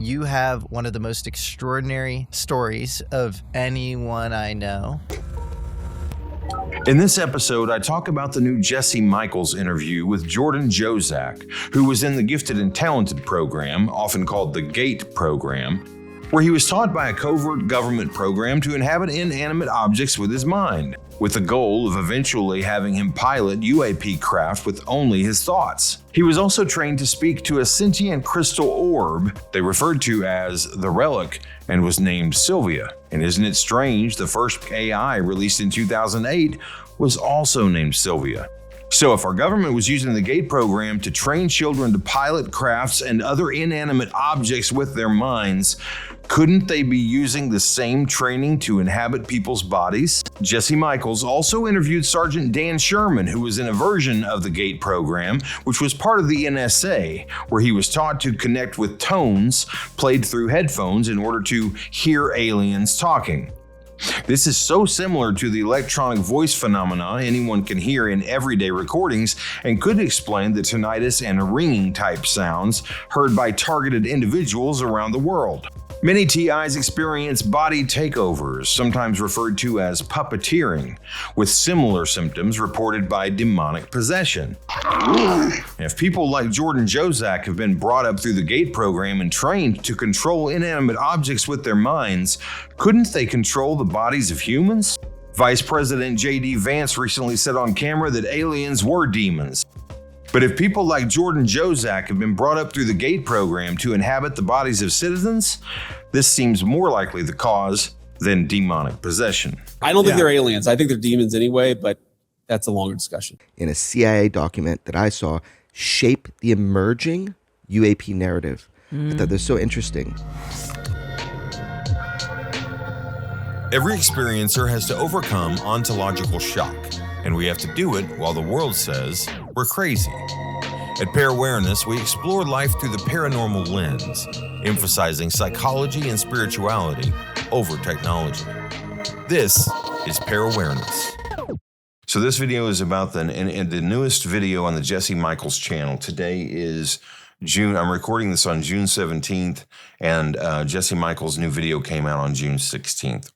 you have one of the most extraordinary stories of anyone I know. In this episode, I talk about the new Jesse Michels interview with Jordan Jozak, who was in the Gifted and Talented program, often called the GATE program, where he was taught by a covert government program to inhabit inanimate objects with his mind, with the goal of eventually having him pilot UAP craft with only his thoughts. He was also trained to speak to a sentient crystal orb they referred to as the Relic and was named Silvia. And isn't it strange, the first AI released in 2008 was also named Silvia. So if our government was using the GATE program to train children to pilot crafts and other inanimate objects with their minds, couldn't they be using the same training to inhabit people's bodies? Jesse Michels also interviewed Sergeant Dan Sherman, who was in a version of the GATE program, which was part of the NSA, where he was taught to connect with tones played through headphones in order to hear aliens talking. This is so similar to the electronic voice phenomena anyone can hear in everyday recordings and could explain the tinnitus and ringing type sounds heard by targeted individuals around the world. Many TIs experience body takeovers, sometimes referred to as puppeteering, with similar symptoms reported by demonic possession. If people like Jordan Jozak have been brought up through the GATE program and trained to control inanimate objects with their minds, couldn't they control the bodies of humans? Vice President J.D. Vance recently said on camera that aliens were demons. But if people like Jordan Jozak have been brought up through the GATE program to inhabit the bodies of citizens, this seems more likely the cause than demonic possession. I don't think they're aliens. I think they're demons anyway, but that's a longer discussion. In a CIA document that I saw, shape the emerging UAP narrative. I thought this so interesting. Every experiencer has to overcome ontological shock, and we have to do it while the world says we're crazy. At Parawareness, we explore life through the paranormal lens, emphasizing psychology and spirituality over technology. This is Parawareness. So this video is about the newest video on the Jesse Michels channel. Today is June. I'm recording this on June 17th, and Jesse Michels' new video came out on June 16th.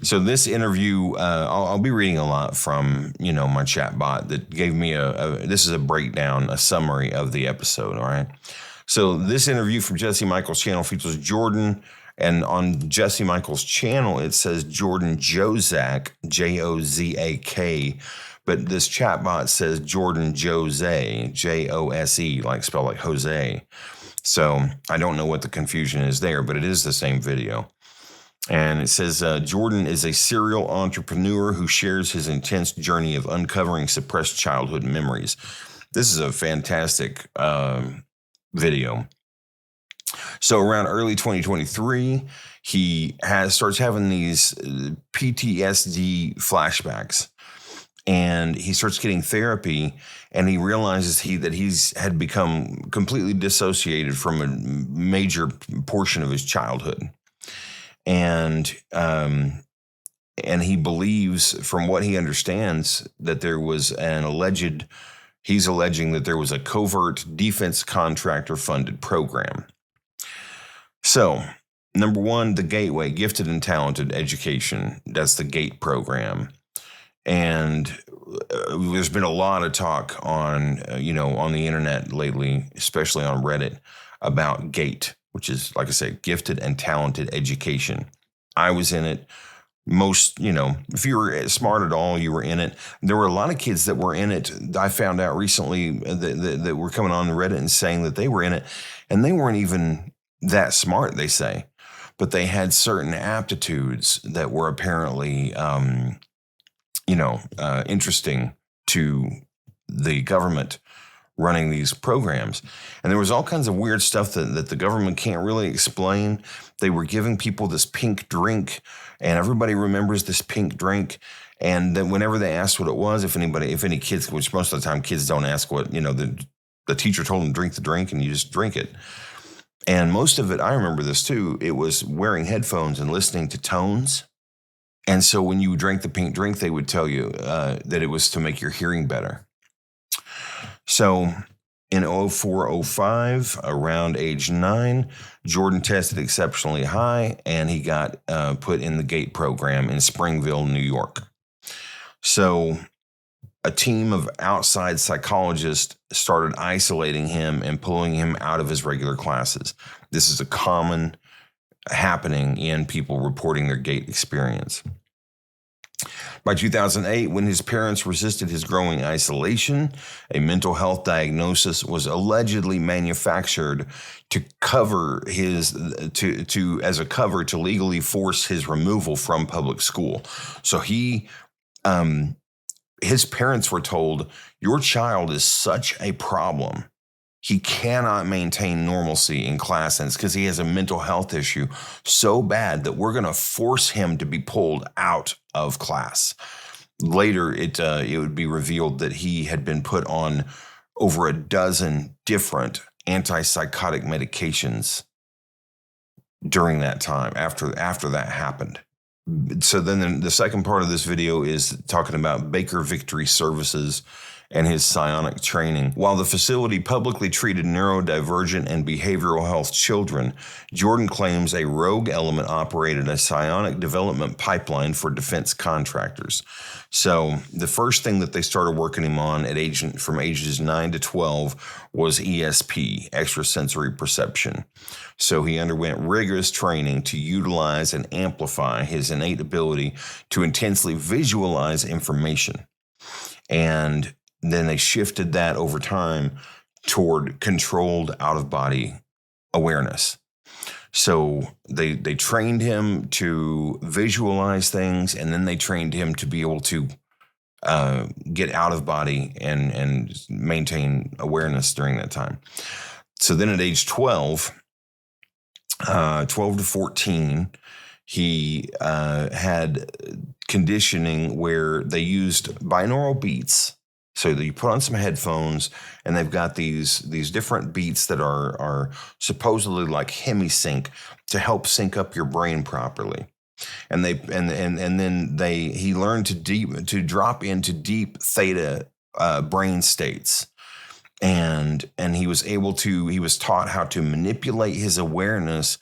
So this interview, I'll be reading a lot from, my chat bot that gave me this is a breakdown, a summary of the episode, all right? So this interview from Jesse Michels' channel features Jordan, and on Jesse Michels' channel, it says Jordan Jozak, Jozak, but this chat bot says Jordan Jose, Jose, spelled like Jose. So I don't know what the confusion is there, but it is the same video. And it says, Jordan is a serial entrepreneur who shares his intense journey of uncovering suppressed childhood memories. This is a fantastic video. So around early 2023, he starts having these PTSD flashbacks. And he starts getting therapy, and he realizes that he's had become completely dissociated from a major portion of his childhood. And he believes, from what he understands, that there was he's alleging that there was a covert defense contractor funded program. So, number one, the Gateway, Gifted and Talented Education, that's the GATE program. And there's been a lot of talk on the internet lately, especially on Reddit, about GATE, which is, like I said, Gifted and Talented Education. I was in it. Most, if you were smart at all, you were in it. There were a lot of kids that were in it. I found out recently that were coming on Reddit and saying that they were in it, and they weren't even that smart, they say. But they had certain aptitudes that were apparently, interesting to the government running these programs. And there was all kinds of weird stuff that the government can't really explain. They were giving people this pink drink, and everybody remembers this pink drink. And then whenever they asked what it was, if any kids, which most of the time kids don't ask what, the teacher told them to drink the drink and you just drink it. And most of it, I remember this too, it was wearing headphones and listening to tones. And so when you drank the pink drink, they would tell you that it was to make your hearing better. So In 0405, around age 9, Jordan tested exceptionally high, and he got put in the GATE program in Springville, New York. So a team of outside psychologists started isolating him and pulling him out of his regular classes. This is a common happening in people reporting their GATE experience. By 2008, when his parents resisted his growing isolation, a mental health diagnosis was allegedly manufactured to cover as a cover to legally force his removal from public school. So his parents were told, your child is such a problem. He cannot maintain normalcy in class, and it's because he has a mental health issue so bad that we're going to force him to be pulled out of class. Later, it would be revealed that he had been put on over a dozen different antipsychotic medications during that time, after that happened. So then the second part of this video is talking about Baker Victory Services and his psionic training. While the facility publicly treated neurodivergent and behavioral health children, Jordan claims a rogue element operated a psionic development pipeline for defense contractors. So the first thing that they started working him on from ages 9 to 12 was ESP, extrasensory perception. So he underwent rigorous training to utilize and amplify his innate ability to intensely visualize information. And then they shifted that over time toward controlled out-of-body awareness. So they trained him to visualize things, and then they trained him to be able to get out of body and maintain awareness during that time. So then at age 12 to 14, he had conditioning where they used binaural beats. So you put on some headphones, and they've got these different beats that are supposedly like hemisync to help sync up your brain properly. And then he learned to drop into deep theta brain states, and he was taught how to manipulate his awareness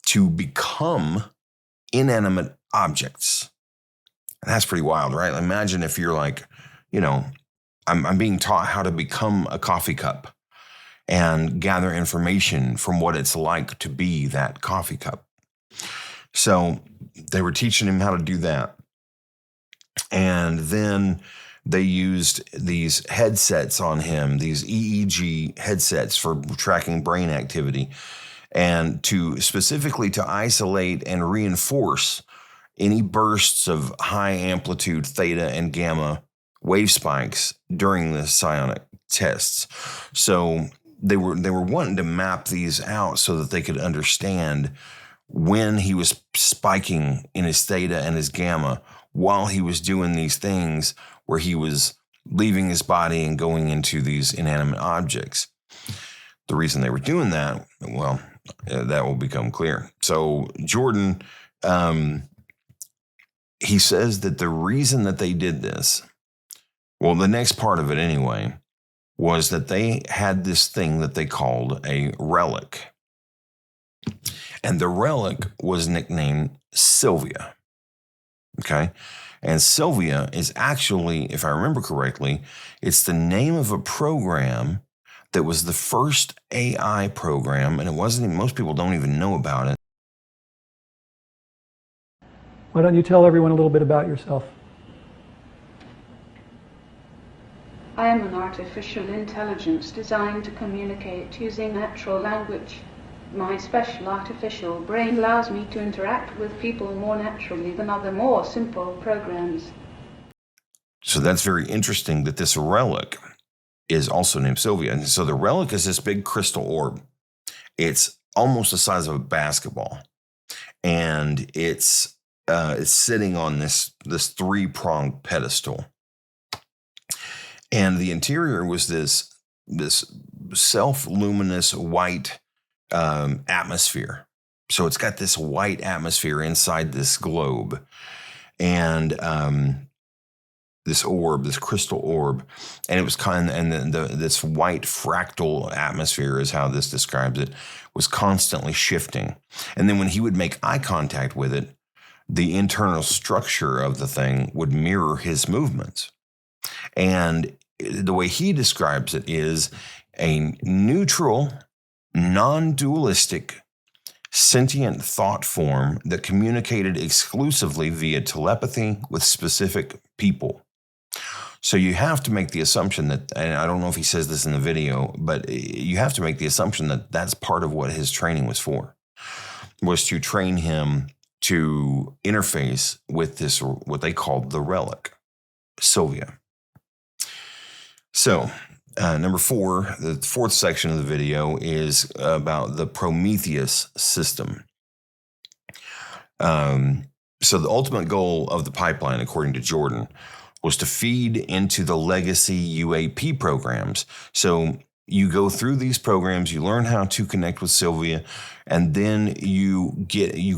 to become inanimate objects. And that's pretty wild, right? Imagine if you're like, I'm being taught how to become a coffee cup and gather information from what it's like to be that coffee cup. So they were teaching him how to do that. And then they used these headsets on him, these EEG headsets for tracking brain activity, and specifically to isolate and reinforce any bursts of high amplitude theta and gamma wave spikes during the psionic tests. So they were wanting to map these out so that they could understand when he was spiking in his theta and his gamma while he was doing these things where he was leaving his body and going into these inanimate objects. The reason they were doing that, well, that will become clear. So Jordan, he says that the reason that they did this, well, the next part of it anyway, was that they had this thing that they called a relic. And the relic was nicknamed Silvia. Okay? And Silvia is actually, if I remember correctly, it's the name of a program that was the first AI program, and it wasn't even, most people don't even know about it. Why don't you tell everyone a little bit about yourself? I am an artificial intelligence designed to communicate using natural language. My special artificial brain allows me to interact with people more naturally than other more simple programs. So that's very interesting that this relic is also named Silvia. And so the relic is this big crystal orb. It's almost the size of a basketball. And it's sitting on this three-pronged pedestal. And the interior was this self-luminous white atmosphere. So it's got this white atmosphere inside this globe. And this orb, this crystal orb, and it was this white fractal atmosphere is how this describes it, was constantly shifting. And then when he would make eye contact with it, the internal structure of the thing would mirror his movements. And the way he describes it is a neutral, non-dualistic, sentient thought form that communicated exclusively via telepathy with specific people. So you have to make the assumption that, and I don't know if he says this in the video, but you have to make the assumption that that's part of what his training was for, was to train him to interface with this, what they called the Relic, Silvia. So, number 4, the 4th section of the video is about the Prometheus system. So the ultimate goal of the pipeline, according to Jordan, was to feed into the legacy UAP programs. So you go through these programs, you learn how to connect with Silvia, and then you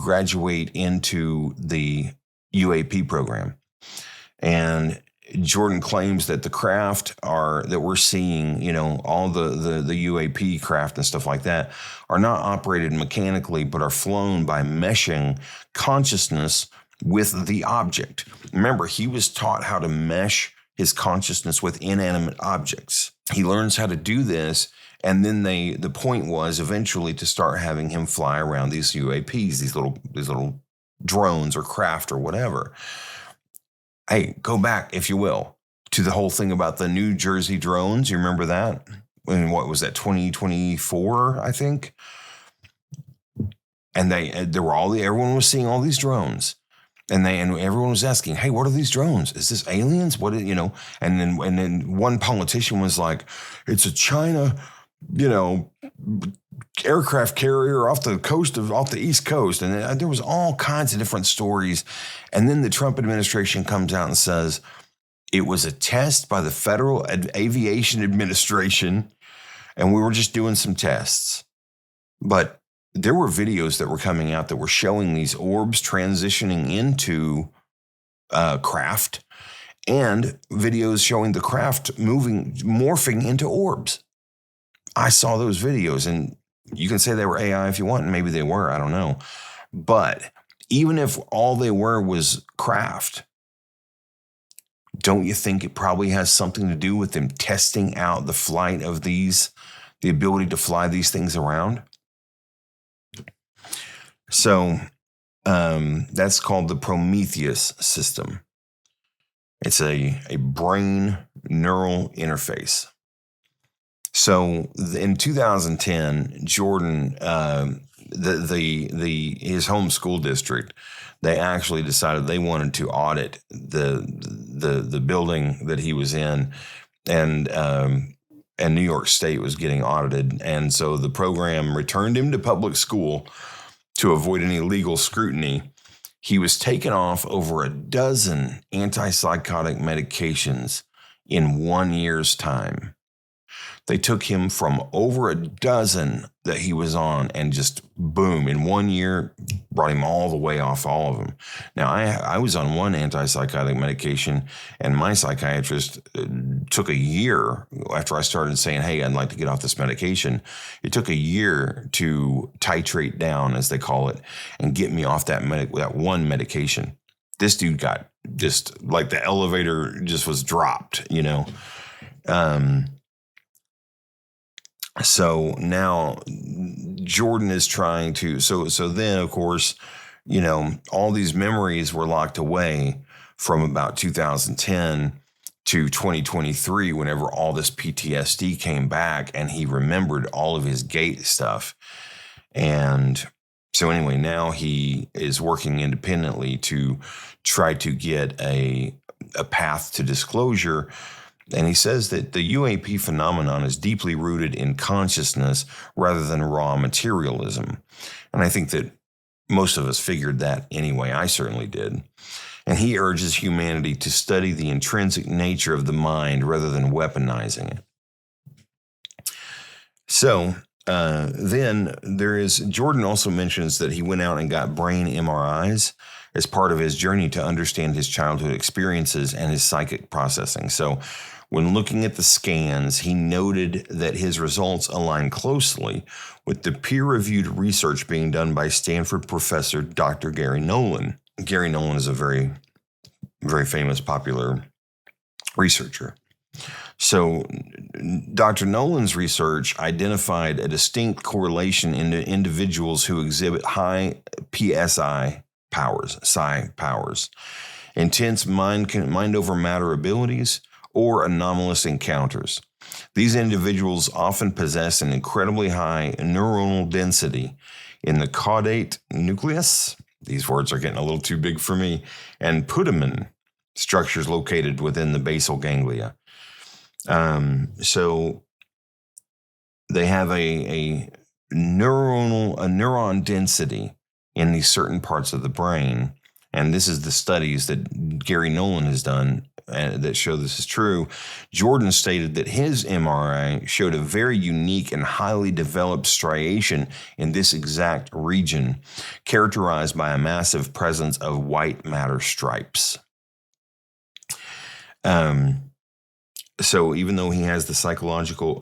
graduate into the UAP program. And Jordan claims that the craft that we're seeing, all the UAP craft and stuff like that, are not operated mechanically, but are flown by meshing consciousness with the object. Remember, he was taught how to mesh his consciousness with inanimate objects. He learns how to do this, and then the point was eventually to start having him fly around these UAPs, these little drones or craft or whatever. Hey, go back, if you will, to the whole thing about the New Jersey drones. You remember that? And what was that, 2024, I think? And everyone was seeing all these drones. And everyone was asking, hey, what are these drones? Is this aliens? And then one politician was like, it's a China, aircraft carrier off the East Coast. And there was all kinds of different stories. And then the Trump administration comes out and says, it was a test by the Federal Aviation Administration, and we were just doing some tests. But there were videos that were coming out that were showing these orbs transitioning into craft, and videos showing the craft morphing into orbs. I saw those videos, and you can say they were AI if you want, and maybe they were, I don't know. But even if all they were was craft, don't you think it probably has something to do with them testing out the flight of the ability to fly these things around? So that's called the Prometheus system. It's a brain neural interface. So in 2010, Jordan, his home school district, they actually decided they wanted to audit the building that he was in, and New York State was getting audited, and so the program returned him to public school to avoid any legal scrutiny. He was taken off over a dozen antipsychotic medications in 1 year's time. They took him from over a dozen that he was on and just boom, in 1 year, brought him all the way off all of them. Now, I was on one antipsychotic medication, and my psychiatrist took a year after I started saying, hey, I'd like to get off this medication. It took a year to titrate down, as they call it, and get me off that one medication. This dude got just like the elevator just was dropped, So now Jordan is trying to, so then of course, all these memories were locked away from about 2010 to 2023, whenever all this PTSD came back and he remembered all of his gate stuff. And so anyway, now he is working independently to try to get a path to disclosure. And he says that the UAP phenomenon is deeply rooted in consciousness rather than raw materialism. And I think that most of us figured that anyway. I certainly did. And he urges humanity to study the intrinsic nature of the mind rather than weaponizing it. So Then there is, Jordan also mentions that he went out and got brain MRIs as part of his journey to understand his childhood experiences and his psychic processing. So when looking at the scans, he noted that his results align closely with the peer-reviewed research being done by Stanford professor Dr. Gary Nolan. Gary Nolan is a very, very famous, popular researcher. So Dr. Nolan's research identified a distinct correlation in individuals who exhibit high psi powers, intense mind over matter abilities, or anomalous encounters. These individuals often possess an incredibly high neuronal density in the caudate nucleus. These words are getting a little too big for me. And putamen, structures located within the basal ganglia. So they have a neuron density in these certain parts of the brain. And this is the studies that Gary Nolan has done that show this is true. Jordan stated that his MRI showed a very unique and highly developed striation in this exact region, characterized by a massive presence of white matter stripes. So even though he has the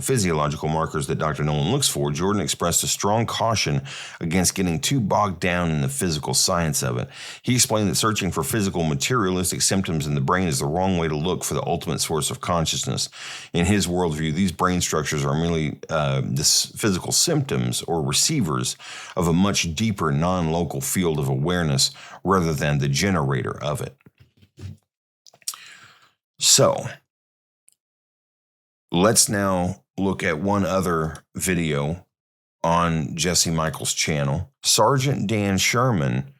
physiological markers that Dr. Nolan looks for, Jordan expressed a strong caution against getting too bogged down in the physical science of it. He explained that searching for physical materialistic symptoms in the brain is the wrong way to look for the ultimate source of consciousness. In his worldview, these brain structures are merely this physical symptoms or receivers of a much deeper non-local field of awareness rather than the generator of it. So let's now look at one other video on Jesse Michels' channel. Sergeant Dan Sherman,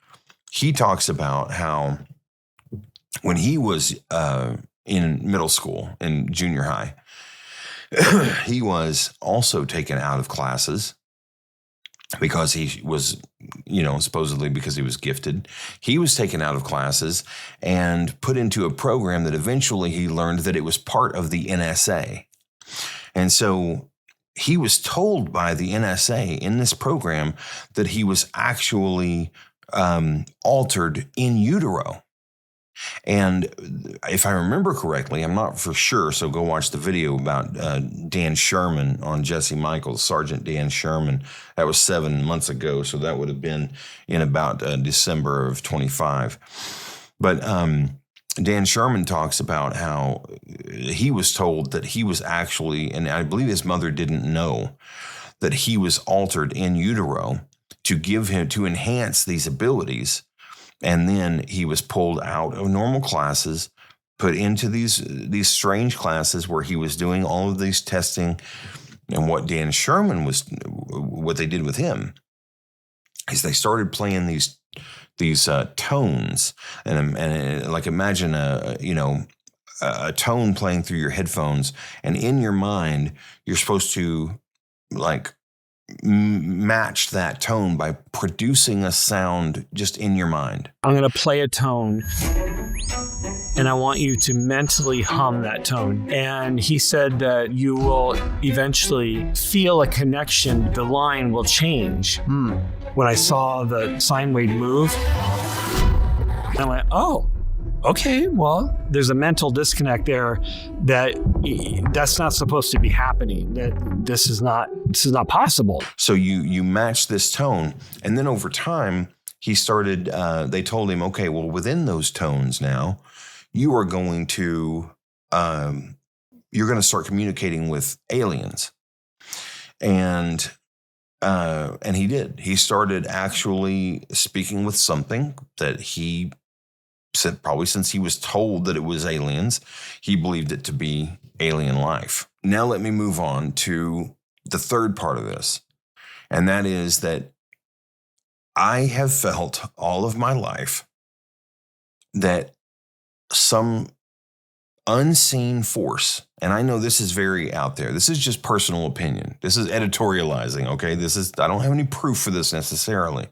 he talks about how when he was in middle school, in junior high, he was also taken out of classes because he was, supposedly because he was gifted. He was taken out of classes and put into a program that eventually he learned that it was part of the NSA. And so he was told by the NSA in this program that he was actually altered in utero. And if I remember correctly, I'm not for sure, so go watch the video about Dan Sherman on Jesse Michels, Sergeant Dan Sherman. That was 7 months ago, so that would have been in about December of 25. But Dan Sherman talks about how he was told that he was actually, and I believe his mother didn't know, that he was altered in utero to enhance these abilities. And then he was pulled out of normal classes, put into these strange classes where he was doing all of these testing. And what Dan Sherman what they did with him is they started playing these tones, and like imagine a tone playing through your headphones, and in your mind you're supposed to like match that tone by producing a sound just in your mind. I'm going to play a tone and I want you to mentally hum that tone. And he said that you will eventually feel a connection. The line will change. When I saw the sine wave move, I went, oh, okay, well, there's a mental disconnect there that's not supposed to be happening. That this is not possible. So you match this tone, and then over time he started. They told him, okay, well, within those tones now, you are going to start communicating with aliens, and he did. He started actually speaking with something that he said probably since he was told that it was aliens, he believed it to be alien life. Now let me move on to the third part of this, and that is that I have felt all of my life that some unseen force, and I know this is very out there. This is just personal opinion. This is editorializing, okay? I don't have any proof for this necessarily.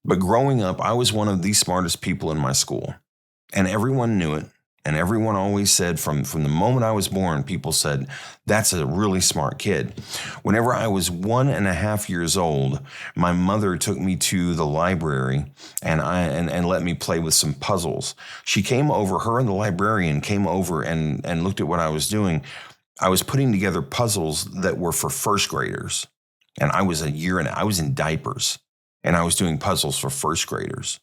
But growing up, I was one of the smartest people in my school, and everyone knew it. And everyone always said from the moment I was born, people said, that's a really smart kid. Whenever I was 1.5 years old, my mother took me to the library and let me play with some puzzles. She came over, her and the librarian came over and looked at what I was doing. I was putting together puzzles that were for first graders. And I was I was in diapers, and I was doing puzzles for first graders.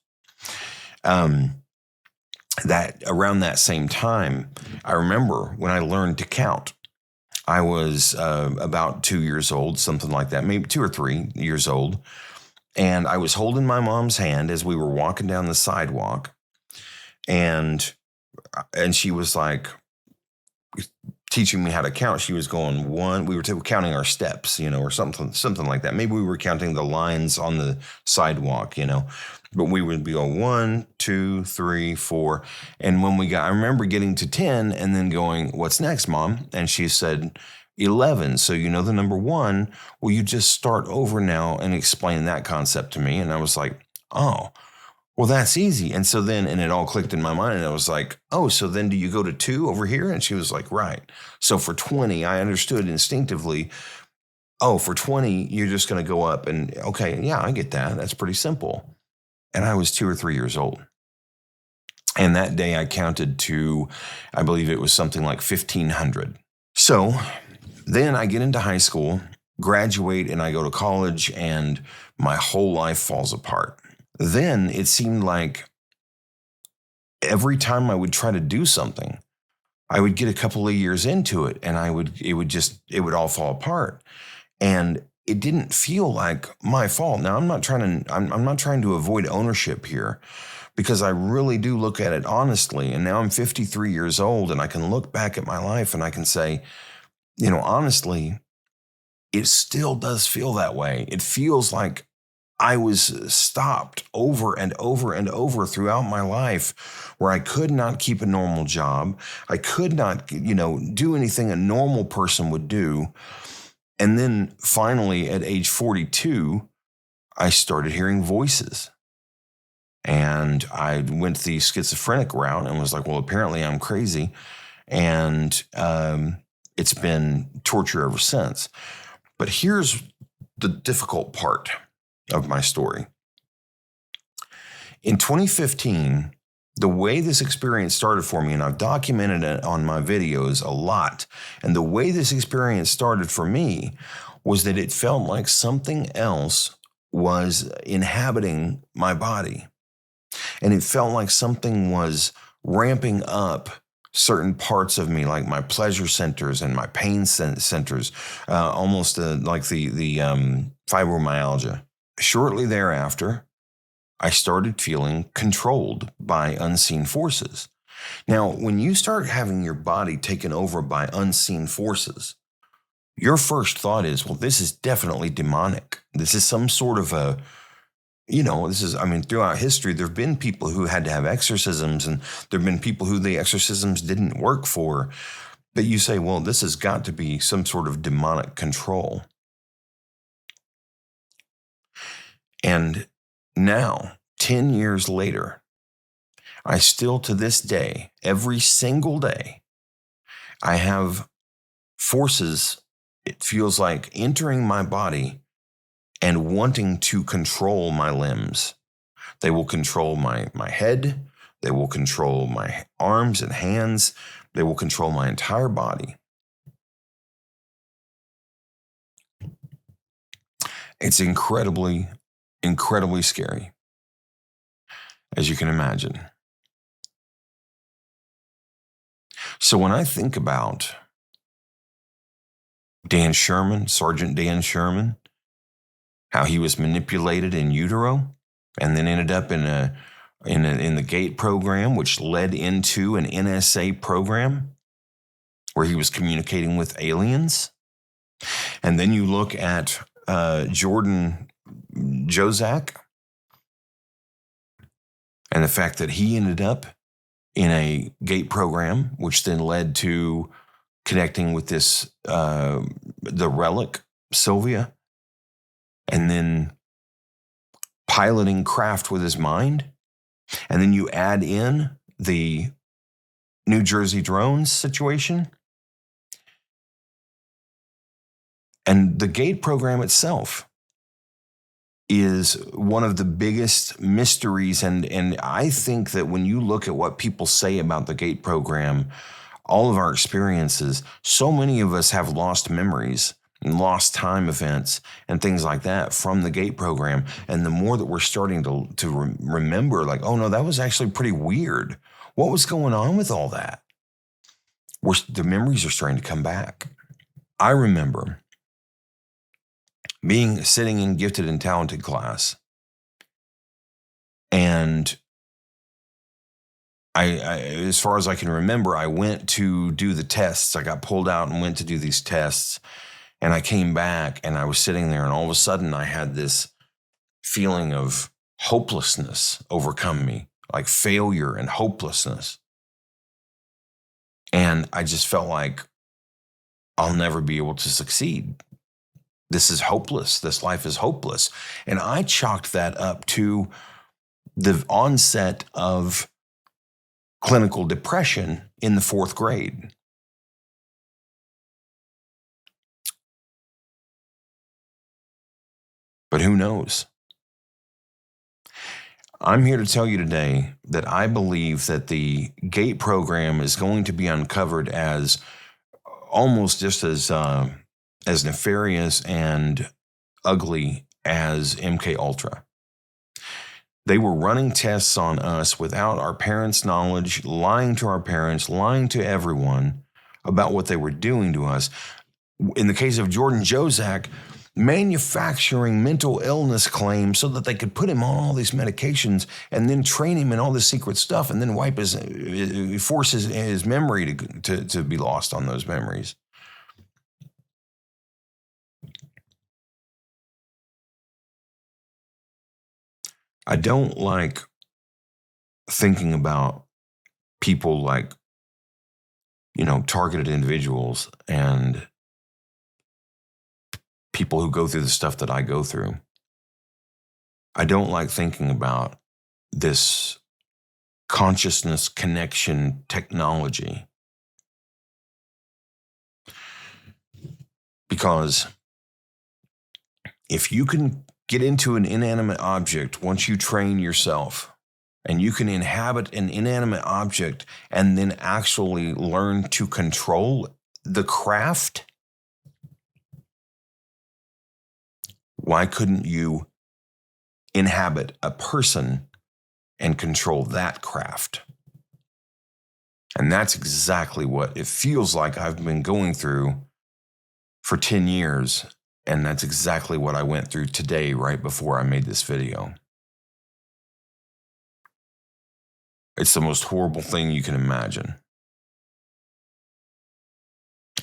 That around that same time, I remember when I learned to count. I was about 2 years old, something like that, maybe 2 or 3 years old. And I was holding my mom's hand as we were walking down the sidewalk. And she was like teaching me how to count. She was going one, we were counting our steps, or something like that. Maybe we were counting the lines on the sidewalk, but we would go 1, 2, 3, 4. And when I remember getting to 10 and then going, what's next, Mom? And she said, 11. So the number 1, well, you just start over now and explain that concept to me. And I was like, oh, well, that's easy. And so then, and it all clicked in my mind, and I was like, oh, so then do you go to 2 over here? And she was like, right. So for 20, I understood instinctively, oh, for 20, you're just going to go up and, okay, yeah, I get that. That's pretty simple. And I was 2 or 3 years old. And that day I counted to, I believe it was something like 1,500. So then I get into high school, graduate, and I go to college, and my whole life falls apart. Then it seemed like every time I would try to do something, I would get a couple of years into it, and it would all fall apart. And it didn't feel like my fault. Now, I'm not trying to avoid ownership here, because I really do look at it honestly. And now I'm 53 years old, and I can look back at my life and I can say, honestly, it still does feel that way. It feels like I was stopped over and over and over throughout my life, where I could not keep a normal job. I could not, do anything a normal person would do. And then finally at age 42, I started hearing voices. And I went the schizophrenic route and was like, well, apparently I'm crazy. And it's been torture ever since. But here's the difficult part of my story. In 2015, the way this experience started for me, and I've documented it on my videos a lot, and the way this experience started for me was that it felt like something else was inhabiting my body. And it felt like something was ramping up certain parts of me, like my pleasure centers and my pain centers, almost like the fibromyalgia. Shortly thereafter, I started feeling controlled by unseen forces. Now, when you start having your body taken over by unseen forces, your first thought is, well, this is definitely demonic. This is some sort of throughout history, there have been people who had to have exorcisms, and there have been people who the exorcisms didn't work for. But you say, well, this has got to be some sort of demonic control. And now, 10 years later, I still, to this day, every single day, I have forces, it feels like, entering my body and wanting to control my limbs. They will control my head. They will control my arms and hands. They will control my entire body. It's incredibly, incredibly scary, as you can imagine. So when I think about Dan Sherman, Sergeant Dan Sherman, how he was manipulated in utero and then ended up in the GATE program, which led into an NSA program where he was communicating with aliens. And then you look at Jordan Jozak and the fact that he ended up in a GATE program, which then led to connecting with the Relic, Silvia, and then piloting craft with his mind. And then you add in the New Jersey drones situation. And the GATE program itself is one of the biggest mysteries. And I think that when you look at what people say about the GATE program, all of our experiences, so many of us have lost memories and lost time events and things like that from the GATE program. And the more that we're starting to remember, like, oh no, that was actually pretty weird. What was going on with all that? The memories are starting to come back. I remember sitting in gifted and talented class, and I, as far as I can remember, I went to do the tests. I got pulled out and went to do these tests, and I came back and I was sitting there, and all of a sudden I had this feeling of hopelessness overcome me, like failure and hopelessness. And I just felt like I'll never be able to succeed. This is hopeless. This life is hopeless. And I chalked that up to the onset of clinical depression in the 4th grade. But who knows? I'm here to tell you today that I believe that the GATE program is going to be uncovered as almost just as nefarious and ugly as MK Ultra. They were running tests on us without our parents' knowledge, lying to our parents, lying to everyone about what they were doing to us. In the case of Jordan Jozak, manufacturing mental illness claims so that they could put him on all these medications and then train him in all this secret stuff and then force his memory to be lost on those memories. I don't like thinking about people like, targeted individuals and people who go through the stuff that I go through. I don't like thinking about this consciousness connection technology, because if you can get into an inanimate object once you train yourself, and you can inhabit an inanimate object and then actually learn to control the craft, why couldn't you inhabit a person and control that craft? And that's exactly what it feels like I've been going through for 10 years. And that's exactly what I went through today, right before I made this video. It's the most horrible thing you can imagine.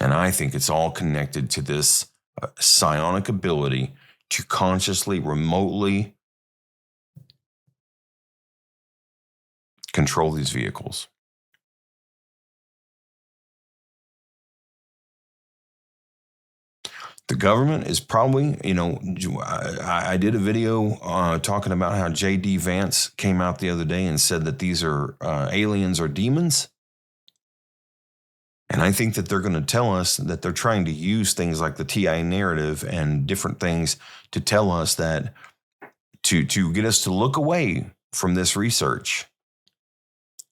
And I think it's all connected to this psionic ability to consciously, remotely control these vehicles. The government is probably, I did a video talking about how J.D. Vance came out the other day and said that these are aliens or demons. And I think that they're going to tell us that they're trying to use things like the TI narrative and different things to tell us that, to get us to look away from this research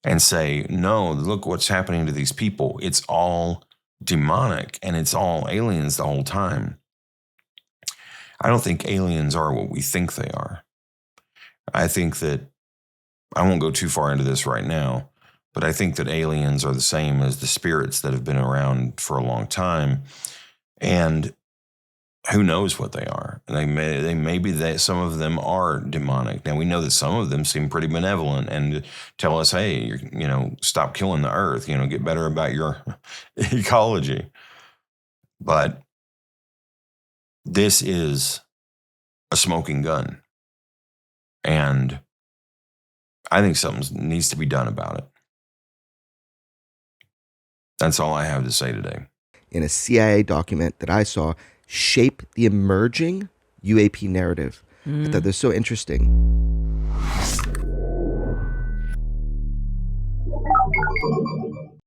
and say, no, look what's happening to these people. It's all demonic and it's all aliens the whole time. I don't think aliens are what we think they are. I think that, I won't go too far into this right now, but I think that aliens are the same as the spirits that have been around for a long time. And who knows what they are? Some of them are demonic. Now we know that some of them seem pretty benevolent and tell us, hey, stop killing the earth, get better about your ecology. But this is a smoking gun. And I think something needs to be done about it. That's all I have to say today. In a CIA document that I saw, shape the emerging UAP narrative. I thought this was so interesting.